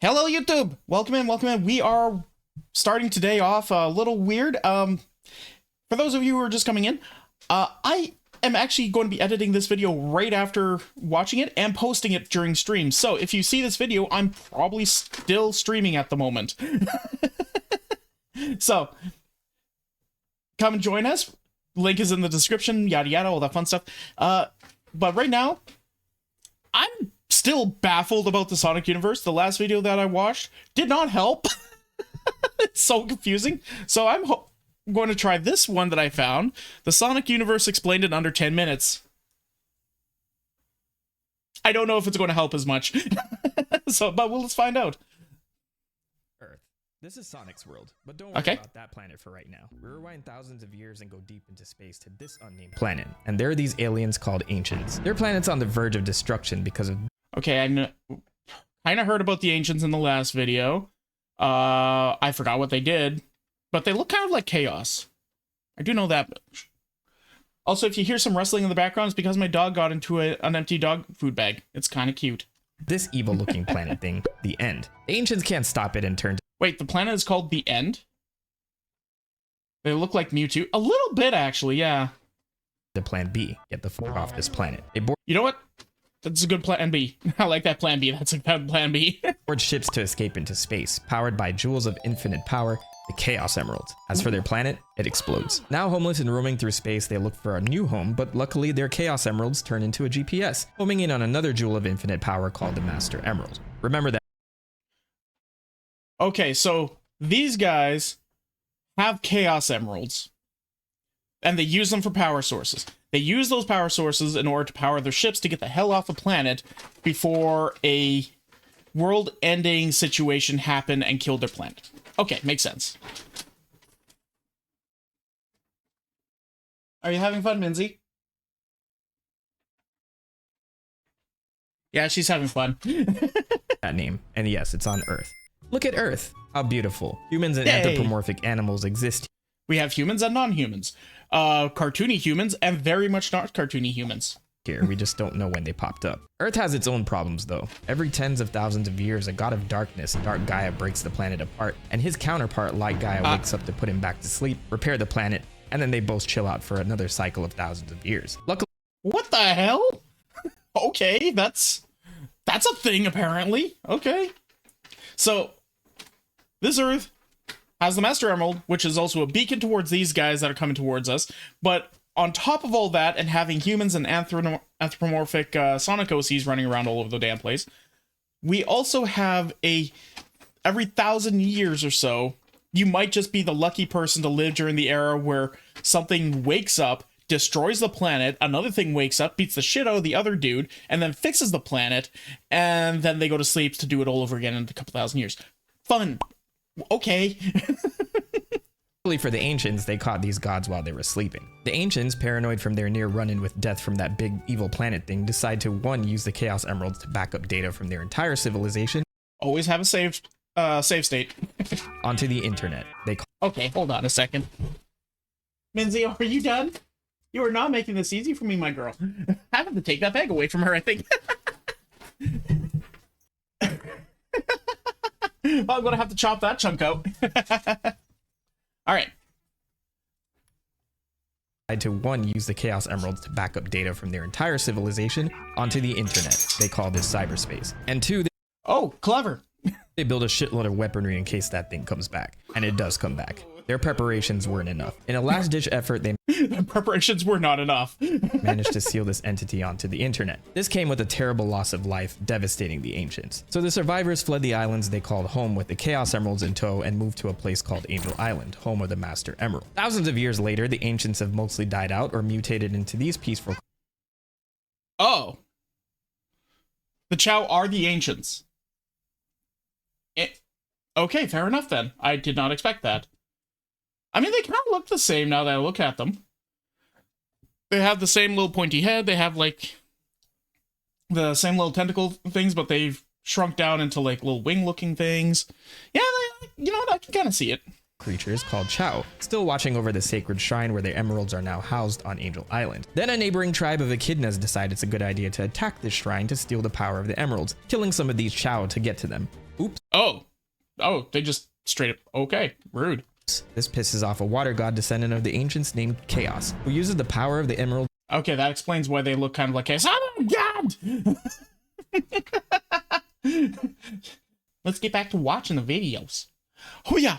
Hello YouTube! Welcome in, welcome in. We are starting today off a little weird. For those of you who are just coming in, I am actually going to be editing this video right after watching it and posting it during stream. So if you see this video, I'm probably still streaming at the moment. So, come and join us. Link is in the description, yada yada, all that fun stuff. But right now, I'm still baffled about the Sonic universe. The last video that I watched did not help. It's so confusing. So I'm going to try this one that I found. The Sonic universe explained in under 10 minutes. I don't know if it's going to help as much. But let's find out. Earth. This is Sonic's world, but don't worry about that planet for right now. We rewind thousands of years and go deep into space to this unnamed planet. And there are these aliens called Ancients. Their planet's on the verge of destruction because of... Okay, I kind of heard about the Ancients in the last video. I forgot what they did, but they look kind of like chaos. I do know that much. Also, if you hear some rustling in the background, it's because my dog got into an empty dog food bag. It's kind of cute. This evil-looking planet thing, the End. The Ancients can't stop it and turn to... Wait, the planet is called the End? They look like Mewtwo. A little bit, actually, yeah. The plan B, get the fuck off this planet. They board... You know what? That's a good plan B. I like that plan B. That's a good plan B. board ships to escape into space, powered by jewels of infinite power, the Chaos Emeralds. As for their planet, it explodes. Now homeless and roaming through space, they look for a new home, but luckily their Chaos Emeralds turn into a GPS, homing in on another jewel of infinite power called the Master Emerald. Remember that. Okay, so these guys have Chaos Emeralds, and they use them for power sources. They use those power sources in order to power their ships to get the hell off the planet before a world-ending situation happened and killed their planet. Okay, makes sense. Are you having fun, Minzy? Yeah, she's having fun. That name, and yes, it's on Earth. Look at Earth. How beautiful. Humans and Yay. anthropomorphic animals exist. We have humans and non-humans. Cartoony humans and very much not cartoony humans. Here, we just don't know when they popped up. Earth has its own problems though. Every tens of thousands of years, a god of darkness, Dark Gaia, breaks the planet apart, and his counterpart, Light Gaia, wakes up to put him back to sleep, repair the planet, and then they both chill out for another cycle of thousands of years. Luckily, what the hell? Okay, that's a thing apparently. Okay. So, this Earth has the Master Emerald, which is also a beacon towards these guys that are coming towards us. But on top of all that, and having humans and anthropomorphic Sonic OCs running around all over the damn place, we also have every 1,000 years or so, you might just be the lucky person to live during the era where something wakes up, destroys the planet, another thing wakes up, beats the shit out of the other dude, and then fixes the planet, and then they go to sleep to do it all over again in a couple thousand years. Fun. Okay. for the Ancients, they caught these gods while they were sleeping. The Ancients, paranoid from their near run-in with death from that big evil planet thing, decide to use the Chaos Emeralds to back up data from their entire civilization. Always have a save state. Onto the internet. Okay, hold on a second. Minzy, are you done? You are not making this easy for me, my girl. I have to take that bag away from her, I think. I'm gonna have to chop that chunk out. All right. To use the Chaos Emeralds to back up data from their entire civilization onto the internet. They call this cyberspace. And two, oh, clever. They build a shitload of weaponry in case that thing comes back. And it does come back. Their preparations weren't enough. In a last-ditch effort, they the preparations were not enough. managed to seal this entity onto the internet. This came with a terrible loss of life, devastating the Ancients. So the survivors fled the islands they called home with the Chaos Emeralds in tow and moved to a place called Angel Island, home of the Master Emerald. Thousands of years later, the Ancients have mostly died out or mutated into these peaceful... Oh. The Chow are the Ancients. Okay, fair enough then. I did not expect that. I mean, they kind of look the same now that I look at them. They have the same little pointy head. They have, like, the same little tentacle things, but they've shrunk down into, like, little wing-looking things. Yeah, you know what? I can kind of see it. Creatures called Chow, still watching over the sacred shrine where their emeralds are now housed on Angel Island. Then a neighboring tribe of echidnas decide it's a good idea to attack this shrine to steal the power of the emeralds, killing some of these Chow to get to them. Oops. Oh. Oh, they just straight up, okay, rude. This pisses off a water god descendant of the ancients named Chaos, who uses the power of the emerald. Okay, that explains why they look kind of like chaos. Oh my god! Let's get back to watching the videos. Oh yeah!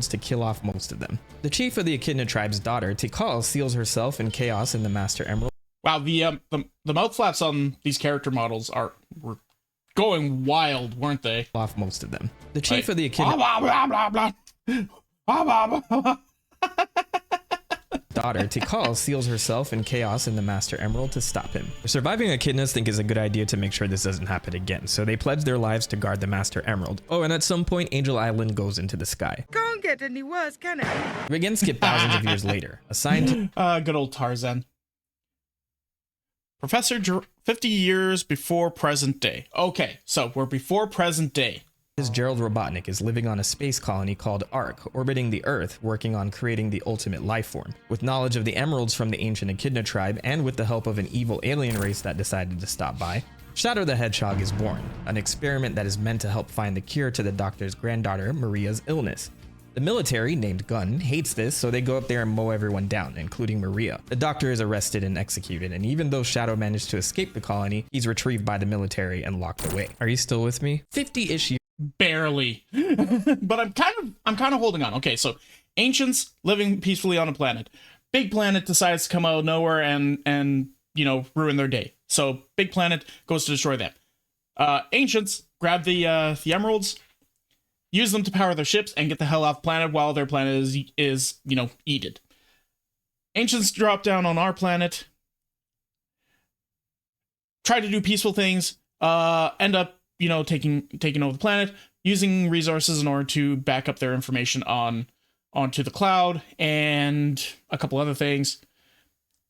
To kill off most of them. The chief of the Echidna tribe's daughter, Tikal, seals herself and Chaos in the Master Emerald. Wow, the mouth flaps on these character models were going wild, weren't they? Off most of them. The chief of the Echidna daughter, Tikal, seals herself and Chaos in the Master Emerald to stop him. Surviving Echidnas think is a good idea to make sure this doesn't happen again, so they pledge their lives to guard the Master Emerald. Oh, and at some point, Angel Island goes into the sky. Can't get any worse, can it? We again skip thousands of years later. Assigned good old Tarzan. Professor 50 years before present day. Okay, so we're before present day. Gerald Robotnik is living on a space colony called Ark, orbiting the Earth, working on creating the ultimate life form. With knowledge of the emeralds from the ancient Echidna tribe, and with the help of an evil alien race that decided to stop by, Shadow the Hedgehog is born, an experiment that is meant to help find the cure to the doctor's granddaughter, Maria's illness. The military, named Gunn, hates this, so they go up there and mow everyone down, including Maria. The doctor is arrested and executed, and even though Shadow managed to escape the colony, he's retrieved by the military and locked away. Are you still with me? 50-ish years. Barely. But I'm kind of holding on. Okay, so ancients living peacefully on a planet. Big planet decides to come out of nowhere and you know, ruin their day. So big planet goes to destroy them. Ancients grab the emeralds, use them to power their ships, and get the hell off planet while their planet is you know, eaten. Ancients drop down on our planet, try to do peaceful things, end up, you know, taking over the planet, using resources in order to back up their information onto the cloud, and a couple other things.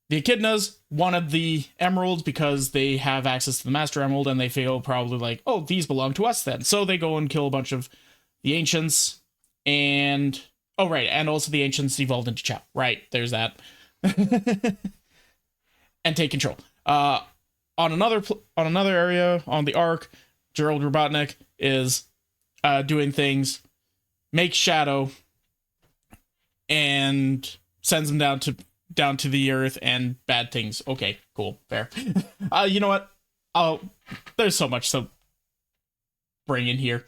The Echidnas wanted the emeralds because they have access to the Master Emerald, and they feel probably like, oh, these belong to us then. So they go and kill a bunch of the ancients, and oh right, and also the ancients evolved into Chow. Right, there's that. And take control. On another area on the Ark, Gerald Robotnik is doing things, makes Shadow, and sends him down to the Earth, and bad things. Okay, cool, fair. You know what? There's so much to bring in here.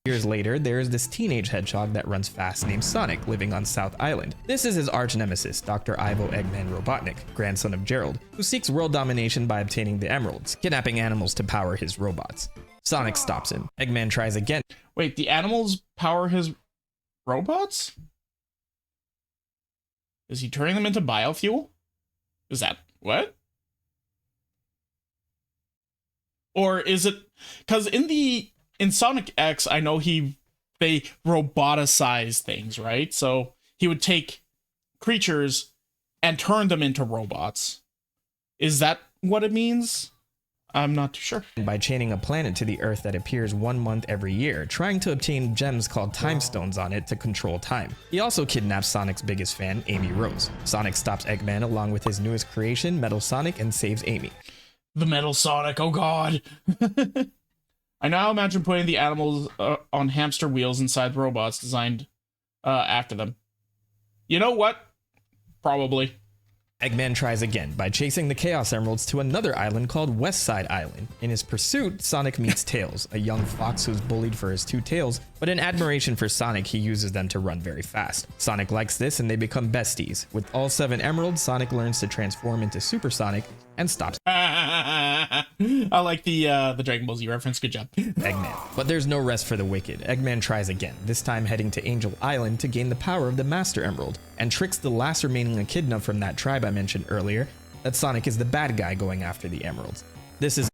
Years later, there is this teenage hedgehog that runs fast named Sonic, living on South Island. This is his arch nemesis, Dr. Ivo Eggman Robotnik, grandson of Gerald, who seeks world domination by obtaining the emeralds, kidnapping animals to power his robots. Sonic stops him. Eggman tries again. Wait, the animals power his robots? Is he turning them into biofuel? Is that what? Or is it because in Sonic X, I know they roboticize things, right? So he would take creatures and turn them into robots. Is that what it means? I'm not too sure. By chaining a planet to the Earth that appears 1 month every year, trying to obtain gems called time stones on it to control time. He also kidnaps Sonic's biggest fan, Amy Rose. Sonic stops Eggman along with his newest creation, Metal Sonic, and saves Amy. The Metal Sonic, oh god. I now imagine putting the animals on hamster wheels inside robots designed after them. You know what? Probably. Eggman tries again by chasing the Chaos Emeralds to another island called Westside Island. In his pursuit, Sonic meets Tails, a young fox who's bullied for his 2 tails, but in admiration for Sonic, he uses them to run very fast. Sonic likes this and they become besties. With all 7 emeralds, Sonic learns to transform into Super Sonic and stops I like the Dragon Ball Z reference, good job. Eggman. But there's no rest for the wicked. Eggman tries again, this time heading to Angel Island to gain the power of the Master Emerald, and tricks the last remaining Echidna from that tribe I mentioned earlier that Sonic is the bad guy going after the emeralds. This is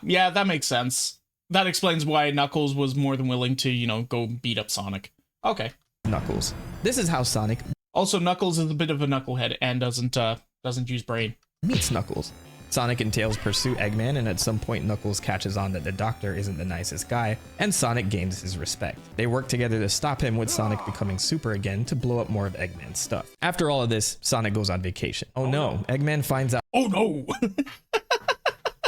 yeah, that makes sense. That explains why Knuckles was more than willing to, you know, go beat up Sonic. Okay. Knuckles. This is how Sonic also Knuckles is a bit of a knucklehead and doesn't use brain. Meets Knuckles. Sonic and Tails pursue Eggman, and at some point Knuckles catches on that the Doctor isn't the nicest guy, and Sonic gains his respect. They work together to stop him, with Sonic becoming super again to blow up more of Eggman's stuff. After all of this, Sonic goes on vacation. Oh no, Eggman finds out. Oh no!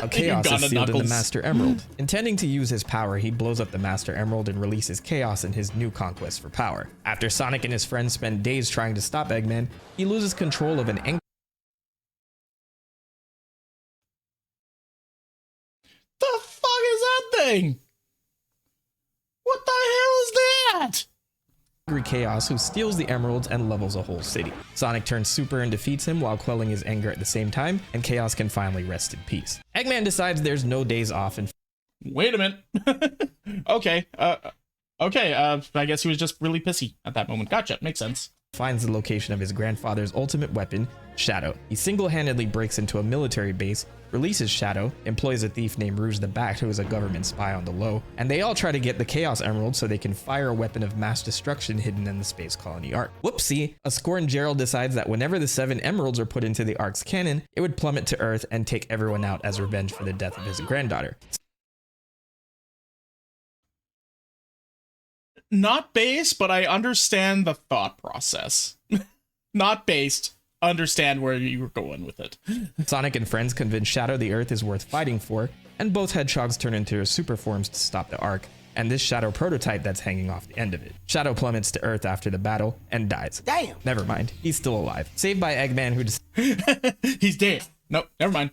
A chaos got is it, sealed in the Knuckles. Master Emerald. Intending to use his power, he blows up the Master Emerald and releases chaos in his new conquest for power. After Sonic and his friends spend days trying to stop Eggman, he loses control of an The fuck is that thing? What the hell is that? angry Chaos who steals the emeralds and levels a whole city. Sonic turns super and defeats him while quelling his anger at the same time, and Chaos can finally rest in peace. Eggman decides there's no days off and Wait a minute. Okay. I guess he was just really pissy at that moment. Gotcha. Makes sense. finds the location of his grandfather's ultimate weapon, Shadow. He single-handedly breaks into a military base, releases Shadow, employs a thief named Rouge the Bat who is a government spy on the low, and they all try to get the Chaos Emerald so they can fire a weapon of mass destruction hidden in the space colony Ark. Whoopsie! A scorned Gerald decides that whenever the 7 emeralds are put into the Ark's cannon, it would plummet to Earth and take everyone out as revenge for the death of his granddaughter. Not based, but I understand the thought process. Not based. Understand where you were going with it. Sonic and friends convince Shadow the Earth is worth fighting for, and both hedgehogs turn into their super forms to stop the Ark, and this Shadow prototype that's hanging off the end of it. Shadow plummets to Earth after the battle and dies. Damn. Never mind, he's still alive. Saved by Eggman, who He's dead. Nope, never mind.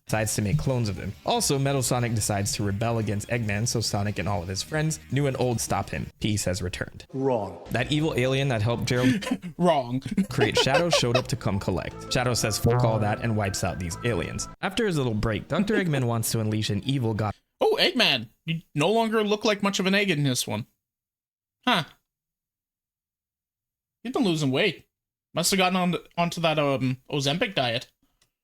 decides to make clones of him. Also, Metal Sonic decides to rebel against Eggman so Sonic and all of his friends, new and old, stop him. Peace has returned. Wrong. That evil alien that helped Gerald Wrong. create Shadow showed up to come collect. Shadow says fuck all that and wipes out these aliens. After his little break, Dr. Eggman wants to unleash an evil god. Oh, Eggman. You no longer look like much of an egg in this one. Huh. He's been losing weight. Must have gotten onto that Ozempic diet.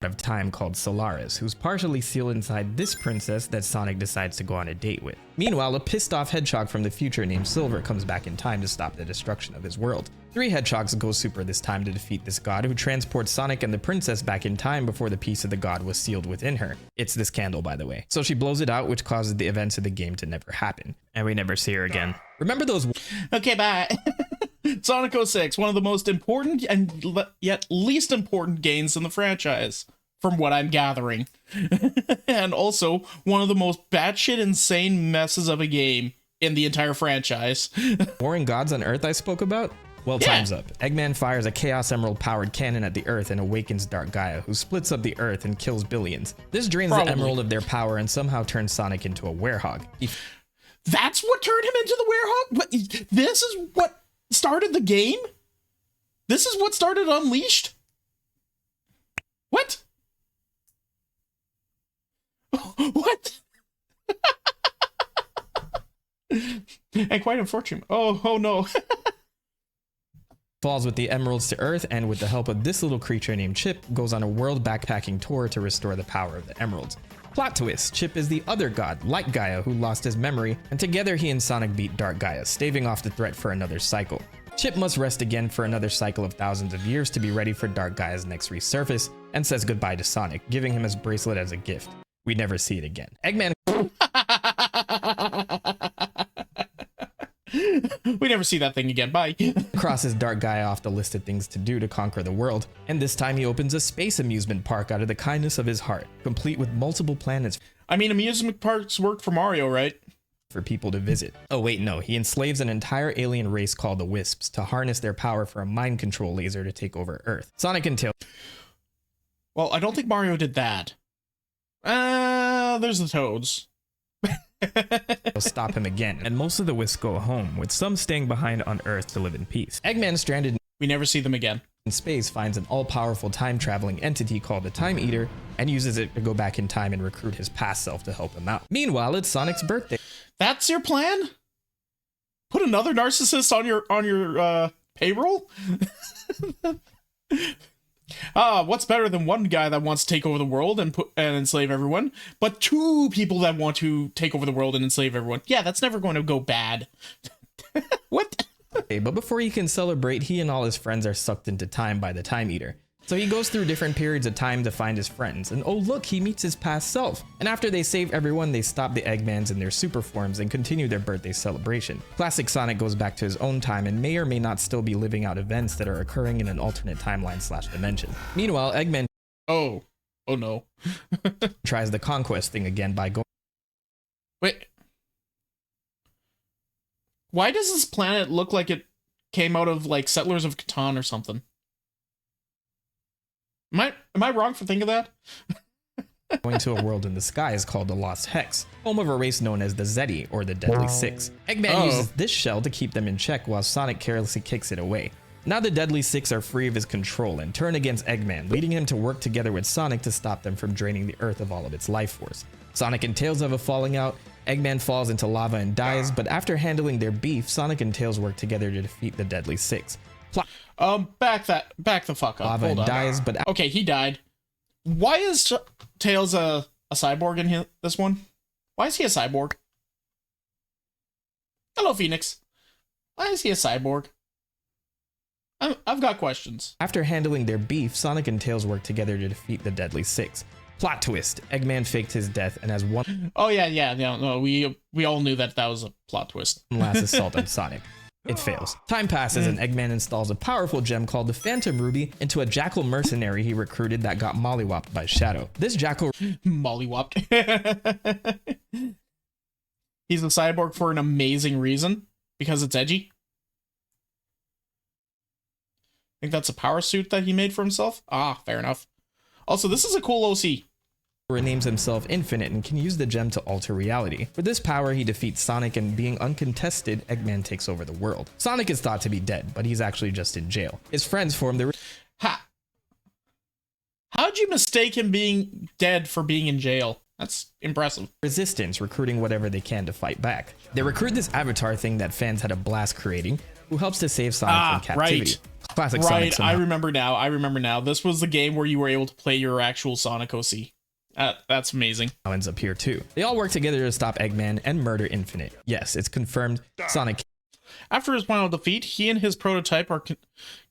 Of time called Solaris, who's partially sealed inside this princess that Sonic decides to go on a date with. Meanwhile, a pissed off hedgehog from the future named Silver comes back in time to stop the destruction of his world. 3 hedgehogs go super this time to defeat this god who transports Sonic and the princess back in time before the piece of the god was sealed within her. It's this candle, by the way. So she blows it out, which causes the events of the game to never happen. And we never see her again. Remember those Okay, bye. Sonic 06, one of the most important and yet least important games in the franchise, from what I'm gathering. And also, one of the most batshit insane messes of a game in the entire franchise. warring gods on Earth I spoke about? Well, time's up. Eggman fires a Chaos Emerald powered cannon at the Earth and awakens Dark Gaia, who splits up the Earth and kills billions. This drains the Emerald of their power and somehow turns Sonic into a werehog. That's what turned him into the werehog? What, this is what started the game? This is what started Unleashed? What? What? And quite unfortunate. Oh no. Falls with the emeralds to Earth, and with the help of this little creature named Chip, goes on a world backpacking tour to restore the power of the emeralds. Plot twist, Chip is the other god, like Gaia, who lost his memory, and together he and Sonic beat Dark Gaia, staving off the threat for another cycle. Chip must rest again for another cycle of thousands of years to be ready for Dark Gaia's next resurface, and says goodbye to Sonic, giving him his bracelet as a gift. We never see it again. Eggman We never see that thing again. Bye. crosses Dark Gaia off the list of things to do to conquer the world, and this time he opens a space amusement park out of the kindness of his heart, complete with multiple planets I mean, amusement parks work for Mario, right? for people to visit. Oh wait, no, he enslaves an entire alien race called the Wisps to harness their power for a mind control laser to take over Earth. Sonic and Tails Well, I don't think Mario did that. There's the Toads. stop him again, and most of the Wisps go home, with some staying behind on Earth to live in peace. Eggman, stranded We never see them again. in space, finds an all-powerful time-traveling entity called the Time Eater, and uses it to go back in time and recruit his past self to help him out. Meanwhile, it's Sonic's birthday. That's your plan? Put another narcissist on your payroll? What's better than one guy that wants to take over the world and enslave everyone, but 2 people that want to take over the world and enslave everyone? Yeah, that's never going to go bad. What? But before he can celebrate, he and all his friends are sucked into time by the Time Eater. So he goes through different periods of time to find his friends, and oh look, he meets his past self. And after they save everyone, they stop the Eggmans in their super forms and continue their birthday celebration. Classic Sonic goes back to his own time and may or may not still be living out events that are occurring in an alternate timeline / dimension. Meanwhile, Eggman Oh, Oh no. tries the conquest thing again by going Wait. Why does this planet look like it came out of like Settlers of Catan or something? Am I wrong for thinking that? to a world in the skies called the Lost Hex, home of a race known as the Zeti, or the Deadly Six. Eggman uses this shell to keep them in check while Sonic carelessly kicks it away. Now the Deadly Six are free of his control and turn against Eggman, leading him to work together with Sonic to stop them from draining the Earth of all of its life force. Sonic and Tails have a falling out, Eggman falls into lava and dies, but after handling their beef, Sonic and Tails work together to defeat the Deadly Six. Back the fuck up. Lava Hold and on. dies, but Okay, he died. Why is Tails a cyborg in this one? Why is he a cyborg? Hello, Phoenix. Why is he a cyborg? I've got questions. after handling their beef, Sonic and Tails work together to defeat the Deadly Six. Plot twist, Eggman faked his death and has one Oh yeah, no, we all knew that was a plot twist. last assault on Sonic. It fails. Time passes and Eggman installs a powerful gem called the Phantom Ruby into a jackal mercenary he recruited that got mollywopped by Shadow. This jackal Mollywopped. He's a cyborg for an amazing reason, because it's edgy. I think that's a power suit that he made for himself. Ah, fair enough. Also, this is a cool OC. renames himself Infinite and can use the gem to alter reality. For this power, he defeats Sonic, and being uncontested, Eggman takes over the world. Sonic is thought to be dead, but he's actually just in jail. His friends form the How'd you mistake him being dead for being in jail? That's impressive. Resistance, recruiting whatever they can to fight back. They recruit this avatar thing that fans had a blast creating, who helps to save Sonic from captivity. Classic Sonic. Right, I remember now. This was the game where you were able to play your actual Sonic OC. That's amazing. Ends up here too. They all work together to stop Eggman and murder Infinite. Yes, it's confirmed. Sonic After his final defeat, he and his prototype are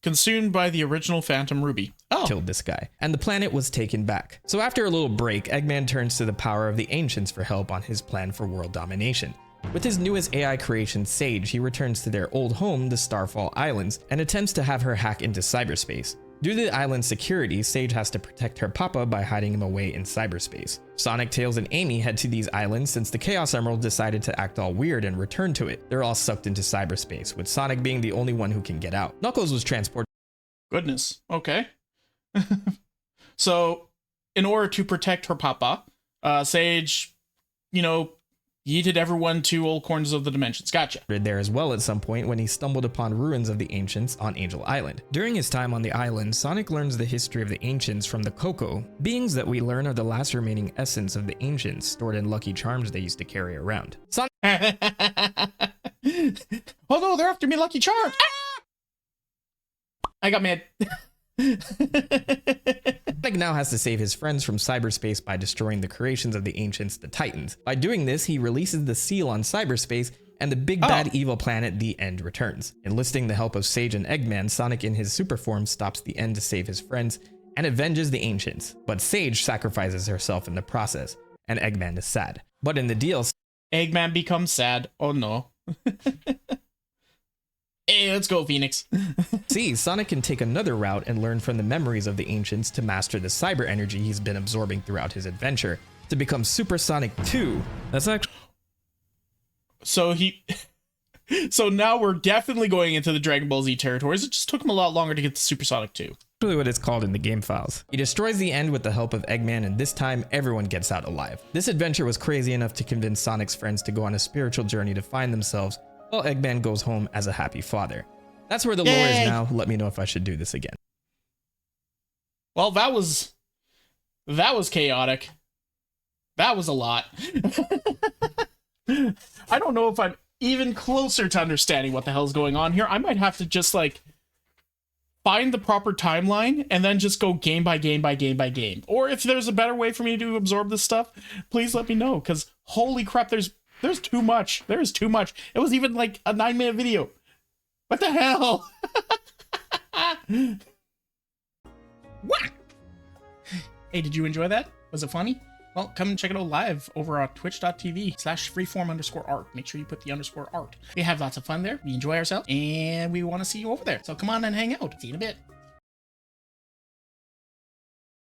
consumed by the original Phantom Ruby. killed this guy, and the planet was taken back. So after a little break, Eggman turns to the power of the Ancients for help on his plan for world domination. With his newest AI creation, Sage, he returns to their old home, the Starfall Islands, and attempts to have her hack into cyberspace. Due to the island's security, Sage has to protect her papa by hiding him away in cyberspace. Sonic, Tails, and Amy head to these islands since the Chaos Emerald decided to act all weird and return to it. They're all sucked into cyberspace, with Sonic being the only one who can get out. Knuckles was transported. Goodness. Okay. So, in order to protect her papa, Sage, yeeted everyone to all corners of the dimensions. Gotcha. There as well at some point when he stumbled upon ruins of the Ancients on Angel Island. During his time on the island, Sonic learns the history of the Ancients from the Coco, beings that we learn are the last remaining essence of the Ancients stored in Lucky Charms they used to carry around. Sonic Oh no, they're after me, Lucky Charms! I got mad. now has to save his friends from cyberspace by destroying the creations of the Ancients, the Titans. By doing this, he releases the seal on cyberspace, and the big bad evil planet, the End, returns. Enlisting the help of Sage and Eggman, Sonic in his super form stops the End to save his friends and avenges the Ancients. But Sage sacrifices herself in the process, and Eggman is sad. But in the DLC, Eggman becomes sad. Oh no. Hey, let's go, Phoenix. See, Sonic can take another route and learn from the memories of the Ancients to master the cyber energy he's been absorbing throughout his adventure to become Super Sonic 2. That's actually... So now we're definitely going into the Dragon Ball Z territories. It just took him a lot longer to get to Super Sonic 2. Really what it's called in the game files. He destroys the End with the help of Eggman, and this time everyone gets out alive. This adventure was crazy enough to convince Sonic's friends to go on a spiritual journey to find themselves, while Eggman goes home as a happy father. That's where the lore is now. Let me know if I should do this again. Well, that was chaotic. That was a lot. I don't know if I'm even closer to understanding what the hell's going on here. I might have to just find the proper timeline and then just go game by game by game by game. Or if there's a better way for me to absorb this stuff, please let me know, because holy crap, there's too much. There's too much. It was even like a 9-minute video. What the hell? What? Hey, did you enjoy that? Was it funny? Well, come and check it out live over on twitch.tv/freeform_art. Make sure you put the _art. We have lots of fun there. We enjoy ourselves and we want to see you over there. So come on and hang out. See you in a bit.